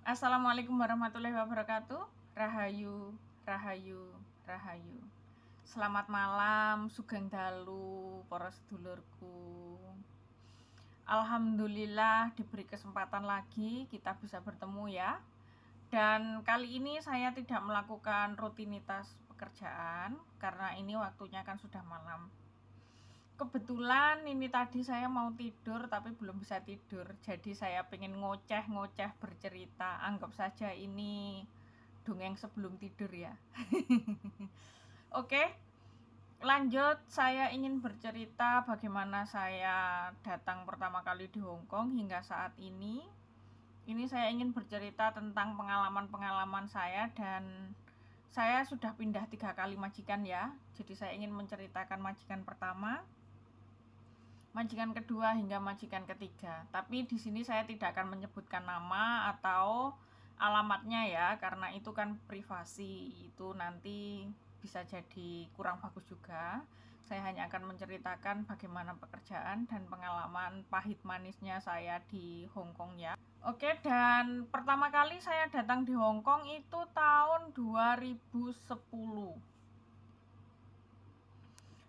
Assalamualaikum warahmatullahi wabarakatuh. Rahayu, rahayu, rahayu. Selamat malam, sugeng dalu, para sedulurku. Alhamdulillah diberi kesempatan lagi kita bisa bertemu ya. Dan kali ini saya tidak melakukan rutinitas pekerjaan karena ini waktunya kan sudah malam. Kebetulan ini tadi saya mau tidur tapi belum bisa tidur. Jadi saya pengen ngoceh-ngoceh bercerita. Anggap saja ini dongeng sebelum tidur ya. Oke, lanjut. Saya ingin bercerita bagaimana saya datang pertama kali di Hong Kong hingga saat ini. Ini saya ingin bercerita tentang pengalaman-pengalaman saya, dan saya sudah pindah 3 kali majikan ya. Jadi saya ingin menceritakan majikan pertama, majikan kedua hingga majikan ketiga. Tapi di sini saya tidak akan menyebutkan nama atau alamatnya ya, karena itu kan privasi. Itu nanti bisa jadi kurang bagus juga. Saya hanya akan menceritakan bagaimana pekerjaan dan pengalaman pahit manisnya saya di Hong Kong ya. Oke, dan pertama kali saya datang di Hong Kong itu tahun 2010.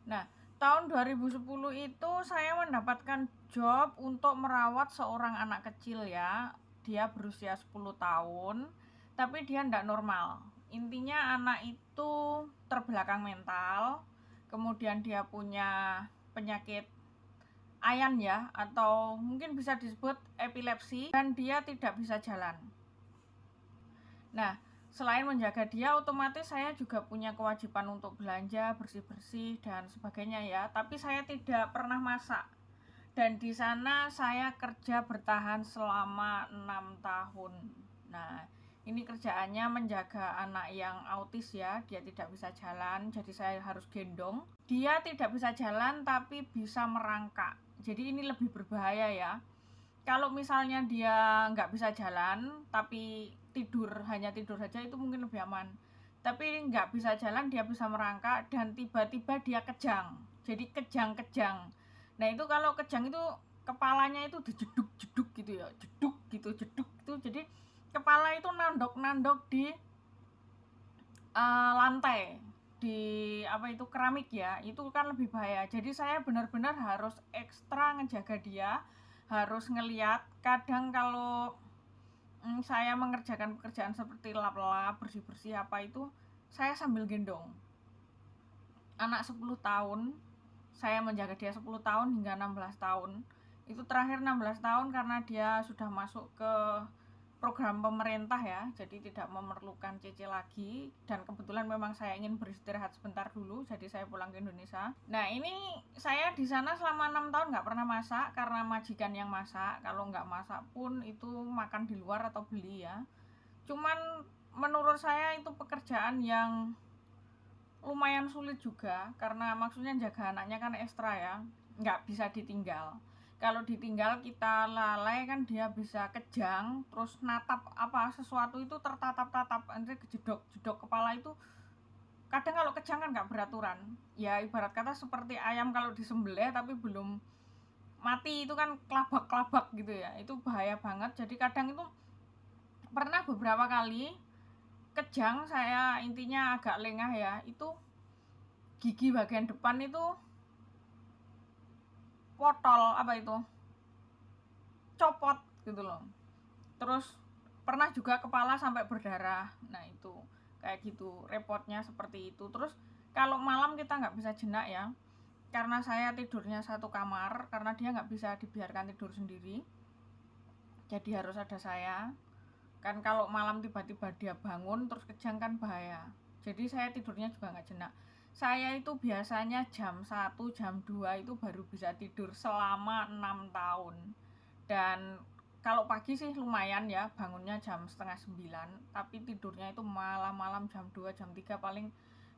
Nah, tahun 2010 itu saya mendapatkan job untuk merawat seorang anak kecil ya. Dia berusia 10 tahun, tapi dia tidak normal. Intinya anak itu terbelakang mental, kemudian dia punya penyakit ayan ya, atau mungkin bisa disebut epilepsi, dan dia tidak bisa jalan. Nah, selain menjaga dia, otomatis saya juga punya kewajiban untuk belanja, bersih-bersih dan sebagainya ya. Tapi saya tidak pernah masak. Dan di sana saya kerja bertahan selama 6 tahun. Nah, ini kerjaannya menjaga anak yang autis ya. Dia tidak bisa jalan, jadi saya harus gendong. Dia tidak bisa jalan tapi bisa merangkak. Jadi ini lebih berbahaya ya. Kalau misalnya dia nggak bisa jalan tapi hanya tidur saja, itu mungkin lebih aman. Tapi nggak bisa jalan, dia bisa merangkak, dan tiba-tiba dia kejang. Jadi kejang-kejang. Nah itu kalau kejang itu kepalanya itu dijeduk-jeduk gitu ya, jeduk gitu, jeduk gitu. Jadi kepala itu nandok-nandok di lantai, di keramik ya. Itu kan lebih bahaya. Jadi saya benar-benar harus ekstra ngejaga dia, harus ngeliat. Kadang kalau saya mengerjakan pekerjaan seperti lap-lap, bersih-bersih apa itu, saya sambil gendong anak 10 tahun. Saya menjaga dia 10 tahun hingga 16 tahun. Itu terakhir 16 tahun karena dia sudah masuk ke program pemerintah ya, jadi tidak memerlukan CC lagi. Dan kebetulan memang saya ingin beristirahat sebentar dulu, jadi saya pulang ke Indonesia. Nah ini saya di sana selama 6 tahun nggak pernah masak karena majikan yang masak. Kalau nggak masak pun itu makan di luar atau beli ya. Cuman menurut saya itu pekerjaan yang lumayan sulit juga, karena maksudnya jaga anaknya kan ekstra ya, nggak bisa ditinggal. Kalau ditinggal kita lalai kan dia bisa kejang, terus natap sesuatu itu tertatap-tatap, nanti kejedok-jedok kepala itu. Kadang kalau kejang kan nggak beraturan ya, ibarat kata seperti ayam kalau disembelih tapi belum mati itu kan kelabak-kelabak gitu ya, itu bahaya banget. Jadi kadang itu pernah beberapa kali kejang, saya intinya agak lengah ya, itu gigi bagian depan itu potol, copot gitu loh. Terus pernah juga kepala sampai berdarah. Nah itu kayak gitu, repotnya seperti itu. Terus kalau malam kita nggak bisa jenak ya, karena saya tidurnya satu kamar, karena dia nggak bisa dibiarkan tidur sendiri, jadi harus ada saya. Kan kalau malam tiba-tiba dia bangun terus kejang kan bahaya. Jadi saya tidurnya juga nggak jenak. Saya itu biasanya jam 1, jam 2 itu baru bisa tidur selama 6 tahun. Dan kalau pagi sih lumayan ya, bangunnya jam setengah 9, tapi tidurnya itu malam-malam jam 2, jam 3 paling.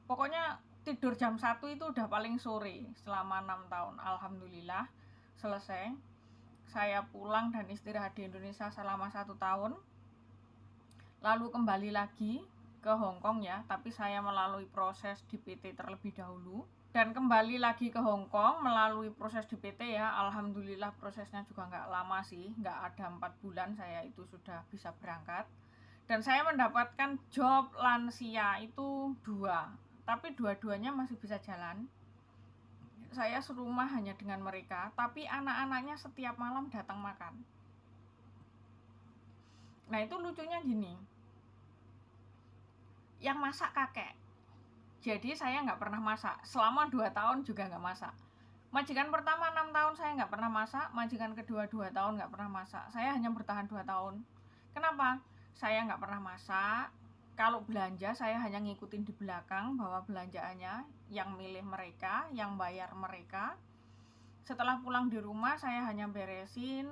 Pokoknya tidur jam 1 itu udah paling sore selama 6 tahun. Alhamdulillah selesai. Saya pulang dan istirahat di Indonesia selama 1 tahun. Lalu kembali lagi ke Hong Kong ya, tapi saya melalui proses DPT terlebih dahulu. Dan kembali lagi ke Hong Kong melalui proses DPT ya. Alhamdulillah prosesnya juga nggak lama sih, nggak ada 4 bulan saya itu sudah bisa berangkat. Dan saya mendapatkan job lansia itu 2, tapi dua-duanya masih bisa jalan. Saya serumah hanya dengan mereka, tapi anak-anaknya setiap malam datang makan. Nah itu lucunya gini, yang masak kakek, jadi saya nggak pernah masak, selama 2 tahun juga nggak masak. Majikan pertama 6 tahun saya nggak pernah masak, majikan kedua 2 tahun nggak pernah masak. Saya hanya bertahan 2 tahun. Kenapa? Saya nggak pernah masak. Kalau belanja saya hanya ngikutin di belakang bahwa belanjaannya yang milih mereka, yang bayar mereka. Setelah pulang di rumah saya hanya beresin,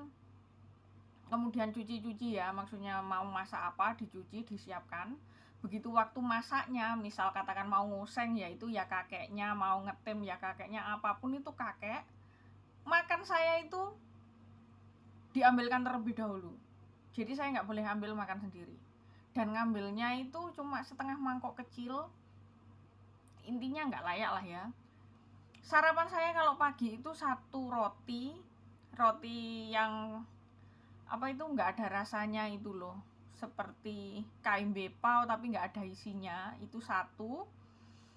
kemudian cuci-cuci ya, maksudnya mau masak apa dicuci, disiapkan. Begitu waktu masaknya, misal katakan mau ngoseng ya itu ya kakeknya, mau ngetim ya kakeknya, apapun itu kakek. Makan saya itu diambilkan terlebih dahulu, jadi saya nggak boleh ambil makan sendiri. Dan ngambilnya itu cuma setengah mangkok kecil, intinya nggak layak lah ya. Sarapan saya kalau pagi itu 1 roti yang apa itu nggak ada rasanya itu loh, seperti KMB pau tapi nggak ada isinya, itu 1.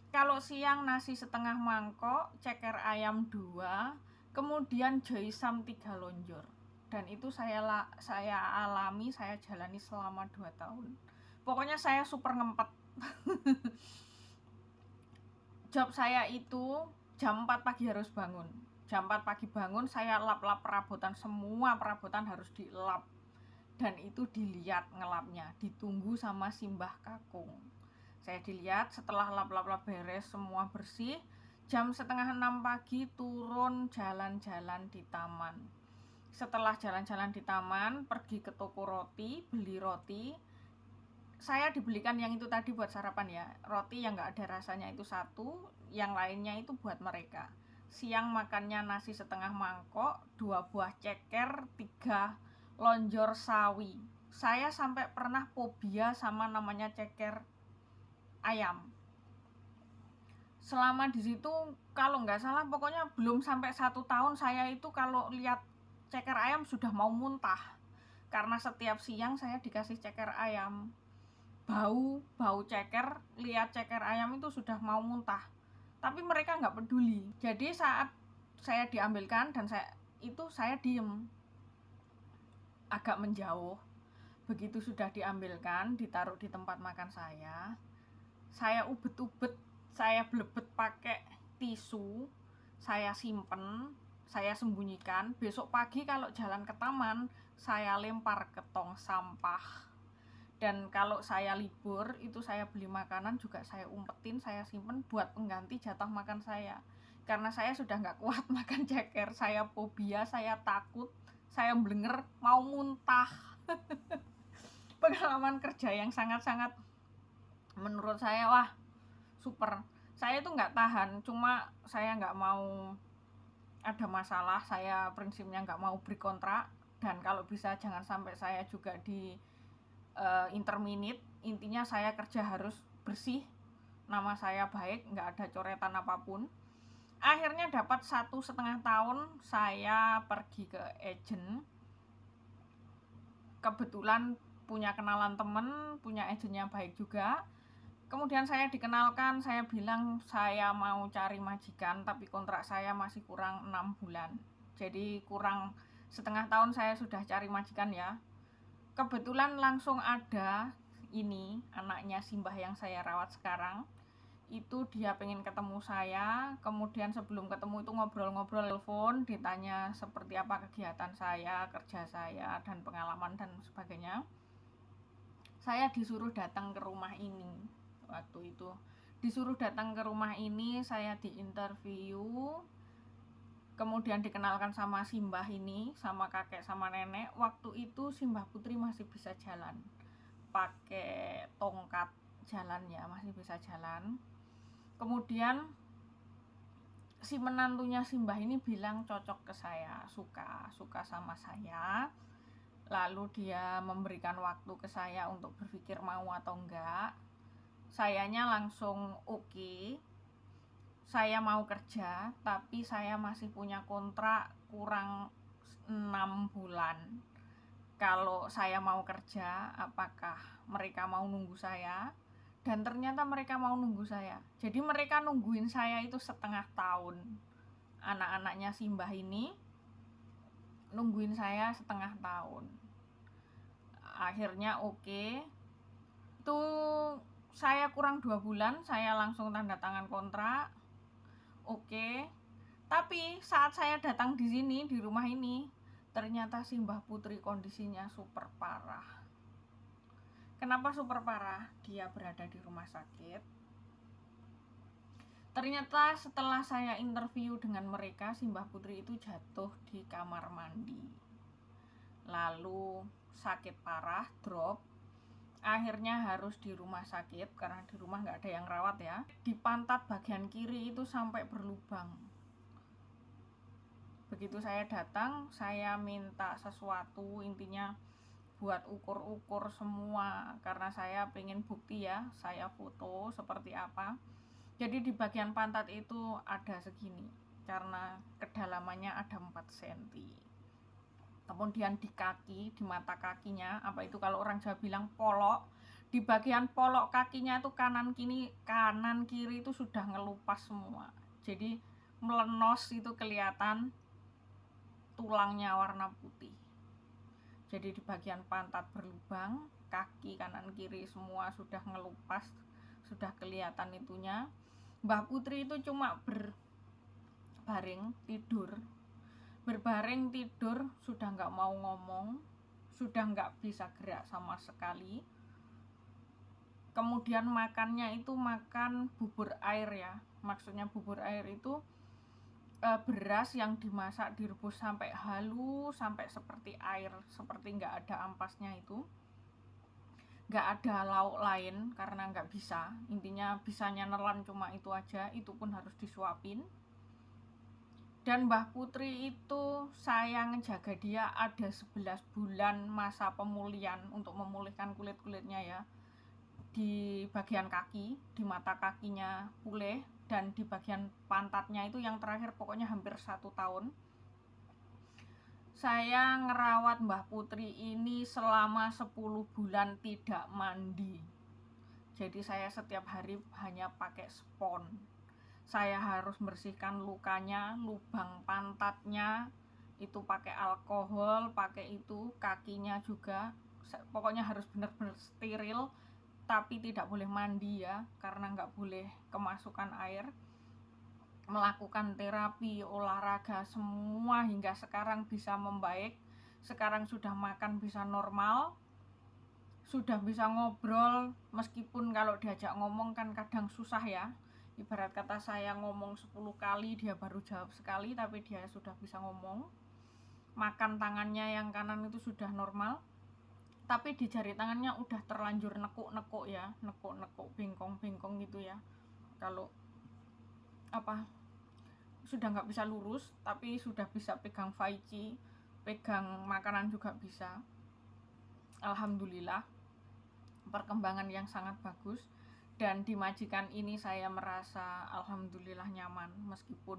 Kalau siang nasi setengah mangkok, ceker ayam 2, kemudian joysam 3 lonjor. Dan itu saya alami, saya jalani selama 2 tahun. Pokoknya saya super ngempet. Job saya itu jam 4 pagi harus bangun. Jam 4 pagi bangun, saya lap-lap perabotan, semua perabotan harus dilap. Dan itu dilihat ngelapnya, ditunggu sama Simbah Kakung. Saya dilihat, setelah lap-lap beres, semua bersih, jam setengah 6 pagi turun jalan-jalan di taman. Setelah jalan-jalan di taman, pergi ke toko roti, beli roti. Saya dibelikan yang itu tadi buat sarapan ya, roti yang gak ada rasanya itu 1, yang lainnya itu buat mereka. Siang makannya nasi setengah mangkok, 2 buah ceker, 3 lonjor sawi. Saya sampai pernah fobia sama namanya ceker ayam. Selama di situ kalau nggak salah pokoknya belum sampai 1 tahun saya itu kalau lihat ceker ayam sudah mau muntah. Karena setiap siang saya dikasih ceker ayam. Bau ceker, lihat ceker ayam itu sudah mau muntah. Tapi mereka nggak peduli. Jadi saat saya diambilkan dan saya diem, agak menjauh. Begitu sudah diambilkan, ditaruh di tempat makan saya ubet-ubet, saya blebet pakai tisu, saya simpen, saya sembunyikan. Besok pagi kalau jalan ke taman, saya lempar ke tong sampah. Dan kalau saya libur, itu saya beli makanan juga saya umpetin, saya simpen buat pengganti jatah makan saya. Karena saya sudah nggak kuat makan ceker, saya fobia, saya takut, saya blenger, mau muntah. Pengalaman kerja yang sangat-sangat menurut saya wah super. Saya itu nggak tahan, cuma saya nggak mau ada masalah, saya prinsipnya nggak mau break kontrak. Dan kalau bisa jangan sampai saya juga di interminate. Intinya saya kerja harus bersih, nama saya baik, nggak ada coretan apapun. Akhirnya dapat 1,5 tahun saya pergi ke agent. Kebetulan punya kenalan temen, punya agentnya baik juga. Kemudian saya dikenalkan, saya bilang saya mau cari majikan, tapi kontrak saya masih kurang 6 bulan. Jadi kurang setengah tahun saya sudah cari majikan ya. Kebetulan langsung ada ini, anaknya Simbah yang saya rawat sekarang. Itu dia pengen ketemu saya, kemudian sebelum ketemu itu ngobrol-ngobrol telepon, ditanya seperti apa kegiatan saya, kerja saya, dan pengalaman dan sebagainya. Saya disuruh datang ke rumah ini. Waktu itu disuruh datang ke rumah ini, saya diinterview, kemudian dikenalkan sama Simbah ini, sama kakek sama nenek. Waktu itu Simbah Putri masih bisa jalan, pakai tongkat jalan ya, masih bisa jalan. Kemudian si menantunya Simbah ini bilang cocok ke saya, suka sama saya. Lalu dia memberikan waktu ke saya untuk berpikir mau atau enggak. Sayanya langsung oke. Saya mau kerja, tapi saya masih punya kontrak kurang 6 bulan. kalau saya mau kerja, apakah mereka mau nunggu saya. Dan ternyata mereka mau nunggu saya. Jadi mereka nungguin saya itu setengah tahun. Anak-anaknya Simbah ini nungguin saya setengah tahun. Akhirnya oke. Itu saya kurang 2 bulan, saya langsung tanda tangan kontrak. Oke. Tapi saat saya datang di sini, di rumah ini, ternyata Simbah Putri kondisinya super parah. Kenapa super parah? Dia berada di rumah sakit. Ternyata setelah saya interview dengan mereka, Simbah Putri itu jatuh di kamar mandi. Lalu sakit parah, drop. Akhirnya harus di rumah sakit karena di rumah nggak ada yang rawat ya. Di pantat bagian kiri itu sampai berlubang. Begitu saya datang, saya minta sesuatu, intinya buat ukur-ukur semua karena saya pengen bukti ya, saya foto seperti apa. Jadi di bagian pantat itu ada segini karena kedalamannya ada 4 cm. Kemudian di kaki, di mata kakinya, apa itu kalau orang Jawa bilang polok, di bagian polok kakinya itu kanan kiri itu sudah ngelupas semua. Jadi melenos, itu kelihatan tulangnya warna putih. Jadi di bagian pantat berlubang, kaki kanan kiri semua sudah ngelupas, sudah kelihatan itunya. Mbah Putri itu cuma berbaring tidur, sudah nggak mau ngomong, sudah nggak bisa gerak sama sekali. Kemudian makannya itu makan bubur air ya, maksudnya bubur air itu beras yang dimasak, direbus sampai halus, sampai seperti air, seperti nggak ada ampasnya itu. Nggak ada lauk lain karena nggak bisa. Intinya bisanya nelan cuma itu aja, itu pun harus disuapin. Dan Mbah Putri itu saya ngejaga dia ada 11 bulan masa pemulihan untuk memulihkan kulit-kulitnya ya. Di bagian kaki, di mata kakinya pulih, dan di bagian pantatnya itu yang terakhir pokoknya hampir 1 tahun. Saya ngerawat Mbah Putri ini selama 10 bulan tidak mandi. Jadi saya setiap hari hanya pakai spons. Saya harus bersihkan lukanya, lubang pantatnya itu pakai alkohol, pakai itu, kakinya juga. Pokoknya harus benar-benar steril, tapi tidak boleh mandi ya, karena nggak boleh kemasukan air. Melakukan terapi, olahraga, semua hingga sekarang bisa membaik. Sekarang sudah makan bisa normal, sudah bisa ngobrol, meskipun kalau diajak ngomong kan kadang susah ya. Ibarat kata saya ngomong 10 kali, dia baru jawab sekali, tapi dia sudah bisa ngomong. Makan tangannya yang kanan itu sudah normal, tapi di jari tangannya udah terlanjur nekuk-nekuk ya, nekuk-nekuk, bengkong-bengkong gitu ya. Kalau sudah nggak bisa lurus, tapi sudah bisa pegang faici, pegang makanan juga bisa. Alhamdulillah, perkembangan yang sangat bagus. Dan di majikan ini saya merasa alhamdulillah nyaman, meskipun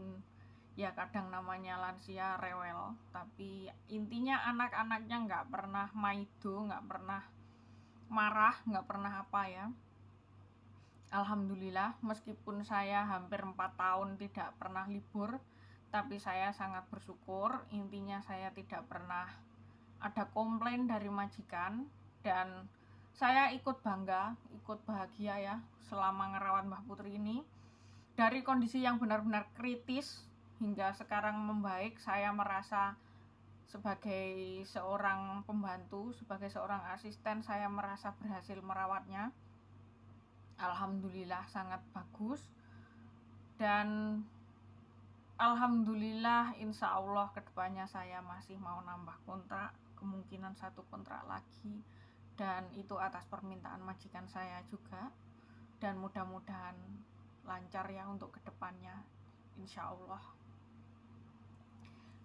ya kadang namanya lansia rewel, tapi intinya anak-anaknya nggak pernah maido, nggak pernah marah, nggak pernah apa ya. Alhamdulillah, meskipun saya hampir 4 tahun tidak pernah libur, tapi saya sangat bersyukur. Intinya saya tidak pernah ada komplain dari majikan, dan saya ikut bangga, ikut bahagia ya selama ngerawat Mbah Putri ini. Dari kondisi yang benar-benar kritis hingga sekarang membaik, saya merasa sebagai seorang pembantu, sebagai seorang asisten, saya merasa berhasil merawatnya. Alhamdulillah sangat bagus. Dan alhamdulillah insya Allah kedepannya saya masih mau nambah kontrak, kemungkinan 1 kontrak lagi, dan itu atas permintaan majikan saya juga. Dan mudah-mudahan lancar ya untuk kedepannya, insya Allah.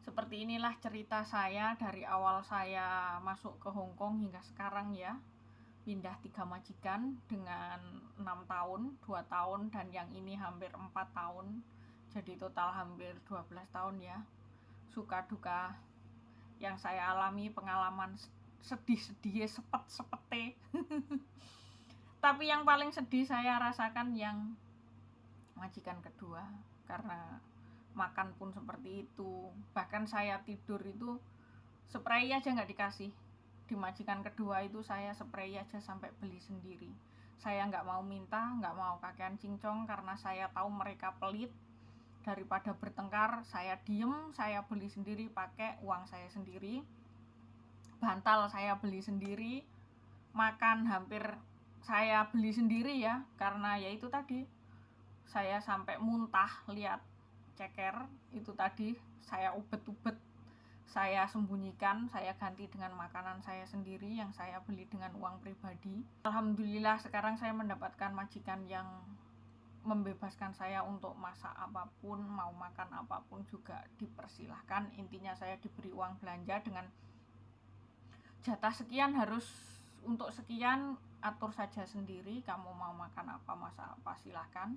Seperti inilah cerita saya dari awal saya masuk ke Hongkong hingga sekarang ya. Pindah 3 majikan dengan 6 tahun, 2 tahun, dan yang ini hampir 4 tahun. Jadi total hampir 12 tahun ya. Suka duka yang saya alami, pengalaman sedih-sedih sepet-sepete. Tapi yang paling sedih saya rasakan yang majikan kedua, karena makan pun seperti itu. Bahkan saya tidur itu spray aja nggak dikasih. Di majikan kedua itu saya spray aja sampai beli sendiri. Saya nggak mau minta, nggak mau kakean cincong, karena saya tahu mereka pelit. Daripada bertengkar, saya diem, saya beli sendiri pakai uang saya sendiri. Bantal saya beli sendiri, makan hampir saya beli sendiri ya, karena ya itu tadi, saya sampai muntah lihat ceker itu tadi. Saya ubet-ubet, saya sembunyikan, saya ganti dengan makanan saya sendiri yang saya beli dengan uang pribadi. Alhamdulillah sekarang saya mendapatkan majikan yang membebaskan saya untuk masak apapun, mau makan apapun juga dipersilahkan. Intinya saya diberi uang belanja dengan jatah sekian, harus untuk sekian, atur saja sendiri. Kamu mau makan apa, masak apa, silahkan.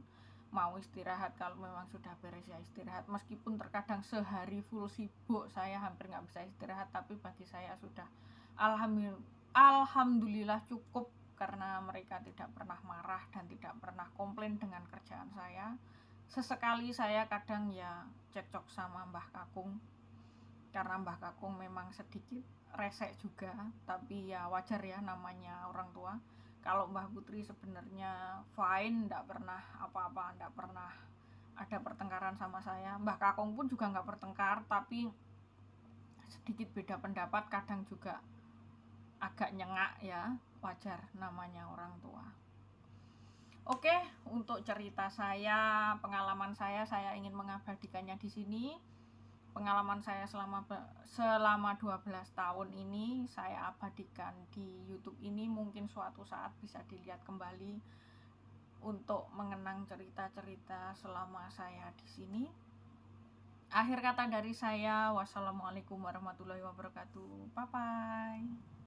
Mau istirahat, kalau memang sudah beres ya istirahat. Meskipun terkadang sehari full sibuk, saya hampir nggak bisa istirahat, tapi bagi saya sudah alhamdulillah cukup, karena mereka tidak pernah marah dan tidak pernah komplain dengan kerjaan saya. Sesekali saya kadang ya cekcok sama Mbah Kakung, karena Mbah Kakung memang sedikit resek juga, tapi ya wajar ya, namanya orang tua. Kalau Mbah Putri sebenarnya fine, nggak pernah apa-apa, nggak pernah ada pertengkaran sama saya. Mbah Kakung pun juga nggak bertengkar, tapi sedikit beda pendapat, kadang juga agak nyengak ya, wajar, namanya orang tua. Oke, untuk cerita saya, pengalaman saya ingin mengabadikannya di sini. Pengalaman saya selama 12 tahun ini saya abadikan di YouTube ini. Mungkin suatu saat bisa dilihat kembali untuk mengenang cerita-cerita selama saya di sini. Akhir kata dari saya, wassalamualaikum warahmatullahi wabarakatuh. Bye bye.